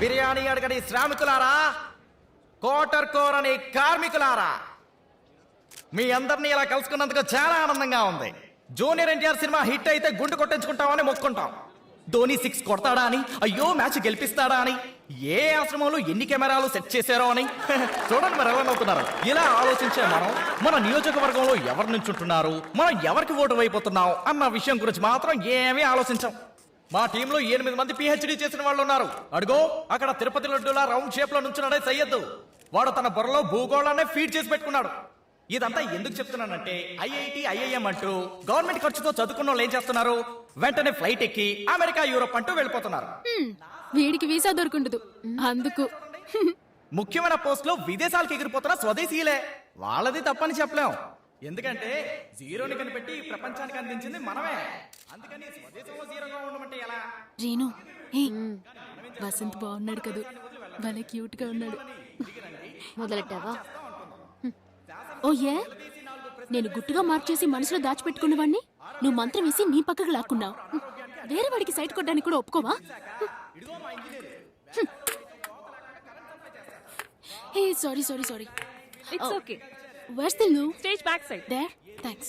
బిర్యానీ అడగని శ్రామికులారా, కోటర్ కోరని కార్మికులారా, మీ అందరినీ ఇలా కలుసుకున్నందుకు చాలా ఆనందంగా ఉంది. జూనియర్ ఎన్టీఆర్ సినిమా హిట్ అయితే గుండు కొట్టించుకుంటామని మొక్కుంటాం. ధోని 6 కొడతాడా అని, అయ్యో మ్యాచ్ గెలిపిస్తాడా అని, ఏ ఆశ్రమంలో ఎన్ని కెమెరాలు సెట్ చేశారో అని. చూడండి మరి ఎలా అవుతున్నారు. ఇలా ఆలోచించే మన నియోజకవర్గంలో ఎవరు నుంచుంటున్నారు, మనం ఎవరికి ఓటు అయిపోతున్నాం అన్న విషయం గురించి మాత్రం ఏమీ ఆలోచించాం. మా టీంలో 8 మంది PhD చేసిన వాళ్ళు ఉన్నారు. అడుగో అక్కడ తిరుపతి లడ్డూలా రౌండ్ షేప్ లో నుంచున్నాడే సయ్యద్దు. వాడు తన బుర్రలో భూగోళాన్ని ఫీడ్ చేసి పెట్టుకున్నాడు. ఇదంతా ఎందుకు చెప్తున్నానంటే IIT IIM అంటూ గవర్నమెంట్ ఖర్చుతో చదువుకున్న వాళ్ళు ఏం చేస్తున్నారు, వెంటనే ఫ్లైట్ ఎక్కి అమెరికా యూరోప్ అంటూ వెళ్ళిపోతున్నారు. వీడికి వీసా దొరుకుండదు అందుకు. ముఖ్యమైన పోస్టులో విదేశాలకు ఎగిరిపోతున్న స్వదేశీయులే. వాళ్ళది తప్పని చెప్పలేం. ఎందుకంటే జీరోని కనిపెట్టి ప్రపంచానికి అందించింది మనమే. అందుకని స్వదేశంలో జీరోగా ఉండమంటే ఎలా? రీను, వసంత్ బాగున్నాడు కదా, భలే క్యూట్ గా ఉన్నాడు. మొదలెట్టావా? ఓ ఏ, నేను గుట్టుగా మార్క్ చేసి మనసులో దాచిపెట్టుకున్నవాడిని నువ్వు మంత్రం వేసి నీ పక్కకు లాక్కున్నావు. వేరే వాడికి సైట్ కొట్టడానికి కూడా ఒప్పుకోవా? Hey sorry. It's okay. Where's the new? Stage back side. There. Thanks.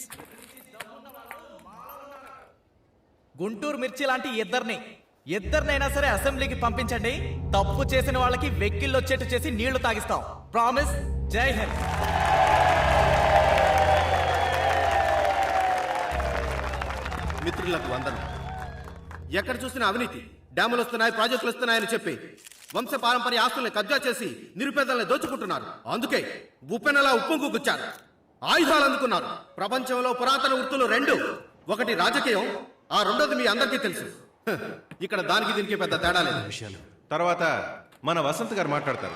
Guntur మిర్చి లాంటి ఇద్దరినైనా సరే అసెంబ్లీకి పంపించండి. తప్పు చేసిన వాళ్ళకి వెక్కిళ్ళు వచ్చేట్టు చేసి నీళ్లు తాగిస్తాం. ప్రామిస్. జై హింద్. మిత్రులకు వందనం. ఎక్కడ చూసినా అవినీతి, డ్యాములు వస్తున్నాయి, ప్రాజెక్టులు వస్తున్నాయని చెప్పి వంశ పారంపర్య ఆస్తుల్ని కబ్జా చేసి నిరుపేదల్ని దోచుకుంటున్నారు. అందుకే ఉప్పెనలా ఉప్పొంగు గుచ్చారు, ఆయుధాలు అందుకున్నారు. ప్రపంచంలో పురాతన వృత్తులు 2, ఒకటి రాజకీయం, ఆ రెండోది మీ అందరికీ తెలుసు. ఇక్కడ దానికి దీనికి పెద్ద తేడా లేదు. విషయాలు తర్వాత మన వసంత్ గారు మాట్లాడతారు.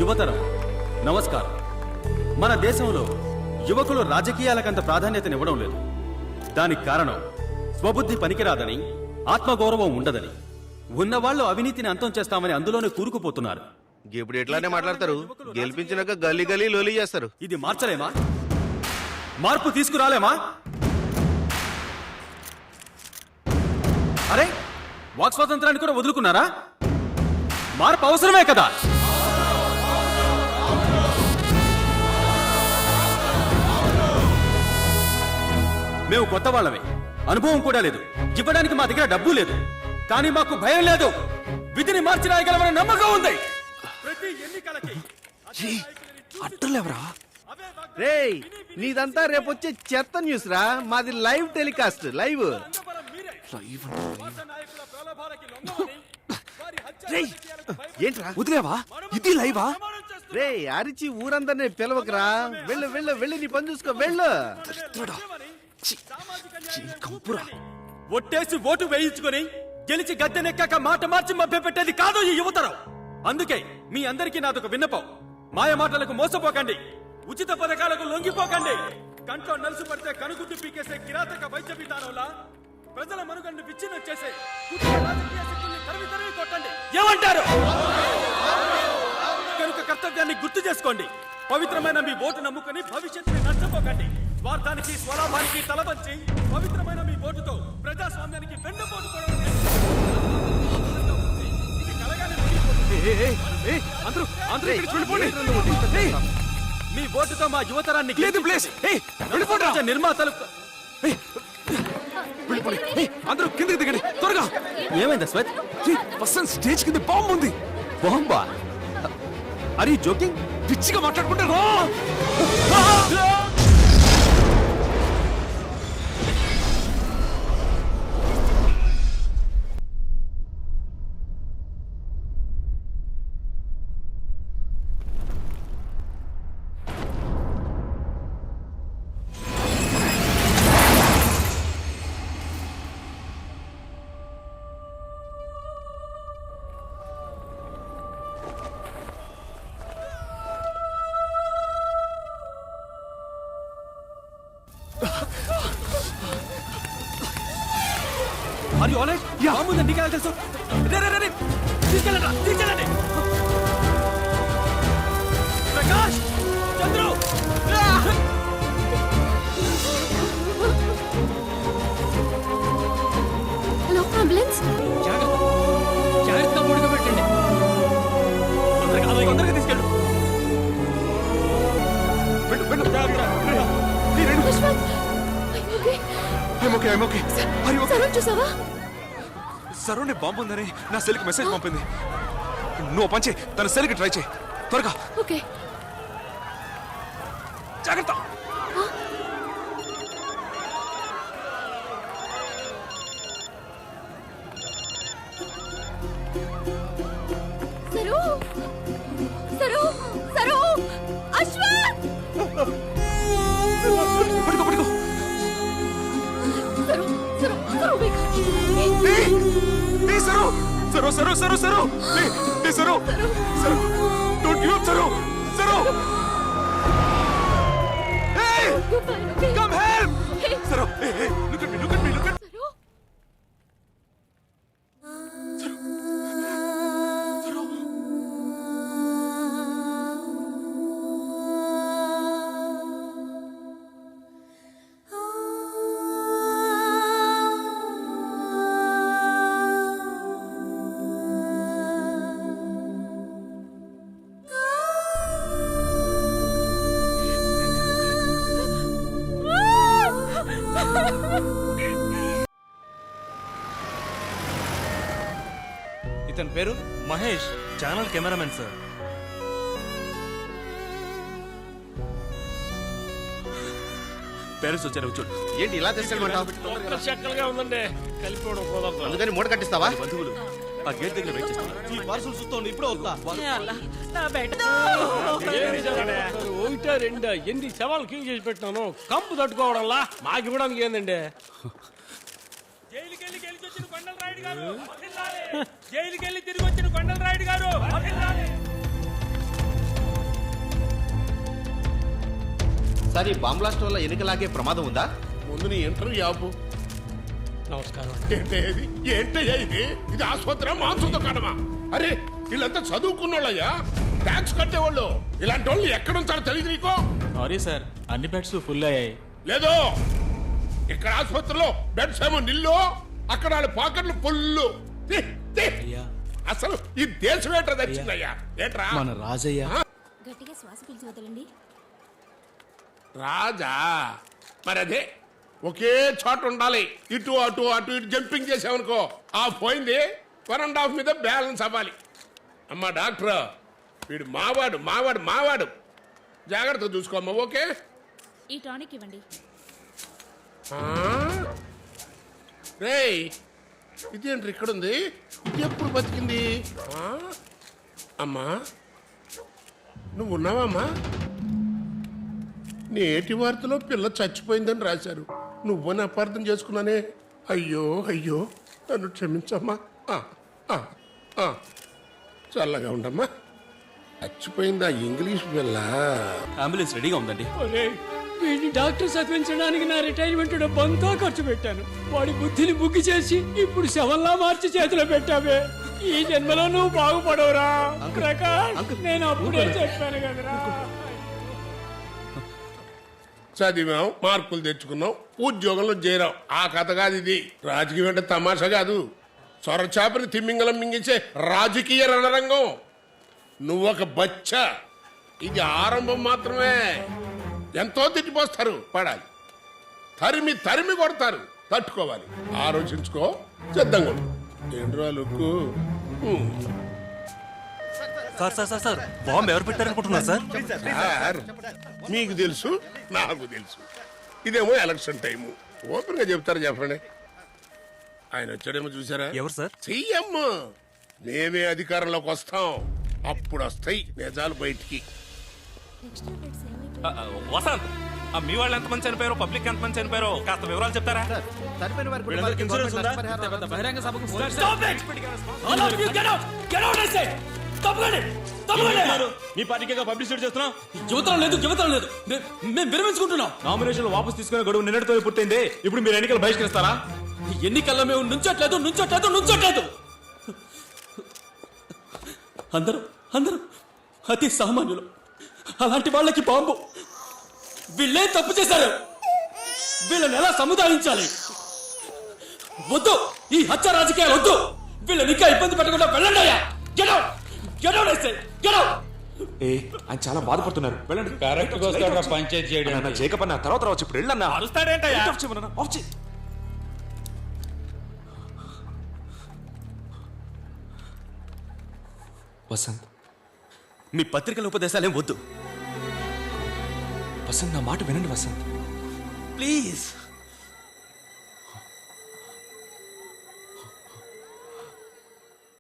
యువతరం నమస్కారం. మన దేశంలో యువకులు రాజకీయాలకంత ప్రాధాన్యతనివ్వడం లేదు. దానికి కారణం స్వబుద్ధి పనికిరాదని, ఆత్మగౌరవం ఉండదని, ఉన్నవాళ్లు అవినీతిని అంతం చేస్తామని అందులోనే కూరుకుపోతున్నారు. ఇప్పుడు ఎట్లానే మాట్లాడతారు, గెలిపించినాక గల్లీ గల్లీ లోలి చేస్తారు. ఇది మార్చలేమా? మార్పు తీసుకురాలేమా? అరే, వాక్ స్వాతంత్రాన్ని కూడా వదులుకున్నారా? మార్పు అవసరమే కదా. మేము కొత్త వాళ్ళమే, అనుభవం కూడా లేదు, ఇవ్వడానికి మా దగ్గర డబ్బు లేదు, కానీ మాకు భయం లేదు. విధిని మార్చి రాయగలమని నమ్మకం ఉంది. ప్రతి ఎన్నికలకి అట్టలేవరా రేయ్, నీదంతా రేపొచ్చే చెత్త న్యూస్ రా. మాది లైవ్ టెలికాస్ట్. లైవ్ ఏంట్రా వదిలేవా? ఇది లైవా? రే అరిచి ఊరందరినీ పిలవకరా. వెళ్ళు వెళ్ళు వెళ్ళి నీ పని చూసుకో. వెళ్ళు. ఒట్టేసి ఓటు వేయించుకొని గెలిచి గద్దెనెక్కాక మాట మార్చి మభ్య పెట్టేది కాదు ఈ యువతరం. అందుకే మీ అందరికీ నాదొక విన్నపం. మాయ మాటలకు మోసపోకండి, ఉచిత పథకాలకు లొంగిపోకండి. కంట్లో నలుసు పడితే కనుగుద్దు పీకేసే కిరాతక వైద్య విధానంలా ప్రజల మనుగడను విచ్ఛిన్నం చేసే రాజకీయ శక్తుల్ని తరిమి తరిమి కొట్టండి. ఏమంటారు? కనుక కర్తవ్యాన్ని గుర్తు చేసుకోండి. పవిత్రమైన మీ ఓటు నమ్ముకుని భవిష్యత్తుని నష్టపోకండి. స్వార్థానికి స్వలాభానికి తలవంచి పవిత్రమైన మీ ఓటుతో ప్రజాస్వామ్యానికి వెన్నుపోటు మీ ఓటుతో మా యువతరాన్ని నిర్మాతలు అందరూ కిందకి దిగండి త్వరగా. ఏమైంది స్వత్? వసంత్ స్టేజ్ కింద బాంబు ఉంది. బాంబా? అరే జోకింగ్? పిచ్చిగా మాట్లాడుకుంటారు. Are you all right? Yeah. Bomb ఉందండి, నీకు ఎలా తెలుసు? తీసుకెళ్ళండి. ప్రకాష్! అందరూ హలో అంబులెన్స్. జాగ్రత్తగా పడుకోబెట్టండి. తొందరగా తీసుకెళ్ళు. యశ్వంత్, ఓకే? సరోజ్ చూసావా? సరోనే బాంబు ఉందని నా సెల్కి మెసేజ్ పంపింది. నువ్వు పంచే తన సెల్కి ట్రై చేయి త్వరగా. ఓకే. జాగ్రత్త. సరో సరో సరో అశ్వత్. పడుకో పడుకో. Saro Saro Saro Saro Saro Saro Saro Saro Saro Saro don't give up Saro Saro. Come help! Saro, hey, look at me. Saro. ఇతని పేరు Mahesh, channel cameraman sir. Parents వచ్చారు, చూడు. ఏంటి ఇలా తీసుకెళ్ళమంటావు? ఉందండి, కలిపిపోవడం కుదరదు. అందుకని మూట కట్టిస్తావా? బంధువులు ఆ గేట్ దగ్గర వెయిట్ చేస్తున్నారు. ఈ పార్సల్ చూస్తాను, ఇప్పుడు వస్తా. ఒకటా రెండా ఎన్ని శవాలు క్లీన్ చేసి పెట్టినాను, కంపు తట్టుకోవడంలా మాకు ఇవ్వడానికి ఏందండి? జైలుకెళ్ళి గెలిచొచ్చిన కొండల రాయుడు గారు, జైలుకెళ్ళి తిరిగి వచ్చిన కొండల రాయుడు గారు. సరే, బాంబ్ బ్లాస్ట్ వల్ల ఎన్నికలాగే ప్రమాదం ఉందా? ముందు నీ ఇంటర్వ్యూ ఆపు. నమస్కారం. ఏంటయ్యా ఇది? ఇది ఆసుపత్రి మాంసం దుకాణమా? అరే వీళ్ళంతా చదువుకున్నోళ్ళయ్యా, ట్యాక్స్ కట్టేవాళ్ళు. ఇలాంటి వాళ్ళు ఎక్కడ ఉంచారో తెలియదు నీకో? సారీ సార్, అన్ని బెడ్స్ ఫుల్ అయ్యాయి. లేదు, ఇక్కడ ఆసుపత్రిలో బెడ్స్ ఏమో నిల్లు, అక్కడ వాళ్ళ పాకెట్లు ఫుల్లు. అసలు ఈ దేశం ఏంట్రా తెచ్చిందయ్యా? ఏంట్రా మన రాజయ్య. గట్టిగా శ్వాస పీల్చి వదలండి. రాజా? మరి అదే ఒకే చోట ఉండాలి. ఇటు అటు అటు ఇటు జంపింగ్ చేసామనుకో, ఆ పోయింది 1.5 మీద బ్యాలెన్స్ అవ్వాలి. అమ్మా డాక్టర్, వీడు మావాడు మావాడు మావాడు, జాగ్రత్త చూసుకోమ్మా. ఓకే? ఈ టానిక్ ఇవ్వండి. రేయ్, ఇదేంటి ఇక్కడ ఉంది? ఇది ఎప్పుడు బతికింది? అమ్మా నువ్వు ఉన్నావమ్మా? నేటి వార్తలో పిల్ల చచ్చిపోయిందని రాశారు, నువ్వని అపార్థం చేసుకున్నానే. అయ్యో అయ్యో, నన్ను క్షమించమ్మా. చల్లగా ఉండమ్మా. చచ్చిపోయిందా ఇంగ్లీష్ పిల్ల? అంబులెన్స్ రెడీగా ఉందండి. వీడిని డాక్టర్ చదివించడానికి నా రిటైర్మెంట్ డబ్బంతా ఖర్చు పెట్టాను. వాడి బుద్ధిని బుగ్గి చేసి ఇప్పుడు శవంలా మార్చి చేతిలో పెట్టావే. ఈ జన్మలో నువ్వు బాగుపడవురా ప్రకాష్. నేను అప్పుడే చెప్పాను కదరా. చదివాం, మార్కులు తెచ్చుకున్నాం, ఉద్యోగంలో చేరాం. ఆ కథ కాదు ఇది. రాజకీయం అంటే తమాషా కాదు. సొరచాపని తిమ్మింగలం మింగించే రాజకీయ రణరంగం. నువ్వొక బచ్చ. ఇది ఆరంభం మాత్రమే. ఎంతో తిట్టిపోస్తారు, పడాలి. తరిమి తరిమి కొడతారు, తట్టుకోవాలి. ఆలోచించుకో, సిద్ధంగా ఉండు. ఏంట్రా లుక్కు? సార్ బాంబు ఎవరు పెట్టారనుకుంటున్నారు సార్? సార్, మీకు తెలుసు, నాకు తెలుసు. ఇదేమో ఎలక్షన్ టైము. ఓపెన్ గా చెప్తారు, చెప్పండి. ఆయన వచ్చాడేమో చూసారా? ఎవరు సార్? సీఎం. మేమే అధికారంలోకి వస్తాం, అప్పుడు వస్తాయి నిజాలు బయటికి. వసంత్, మీ వాళ్ళు ఎంతమంది చనిపోయారో, పబ్లిక్ ఎంతమంది చనిపోయారో కాస్త వివరాలు చెప్తారా? చనిపోయిన వారి కుటుంబాలకి గవర్నమెంట్ నష్టపరిహారం మీ పార్టీకి పబ్లిసిటీ చేస్తున్నాం. యువతరం లేదు. మేము విరమించుకుంటున్నాం. నామినేషన్ వాపస్ తీసుకునే గడువు నిన్నటితో పూర్తయింది. ఇప్పుడు మీరు ఎన్నికలు బహిష్కరిస్తారా? ఎన్నికల్లో మేము నుంచోట్లేదు. అందరూ అతి సామాన్యులు. అలాంటి వాళ్ళకి బాంబు. వీళ్ళే తప్పు చేశారు, వీళ్ళని ఎలా సముదాయించాలి? వద్దు, ఈ హత్య రాజకీయాలు వద్దు. వీళ్ళని ఇంకా ఇబ్బంది పెట్టకుండా వెళ్ళండి అయ్యా. Get out! Get out, I say! Get out! ఏ ఆయన చాలా బాధపడుతున్నారు, వెళ్ళండి. కరెక్ట్ గా వస్తాడురా పంచాయతీ చేయడానికి. అన్న జేకబ్ అన్న తర్వాత రావచ్చు, ఇప్పుడు వెళ్ళన్నా. అరుస్తాడేంటయ్యా? ఆఫ్ చేయమన్నా, ఆఫ్ చేయి. వసంత్, మీ పత్రికల ఉపదేశాలేం వద్దు వసంత్ నా మాట వినండి వసంత్. ప్లీజ్.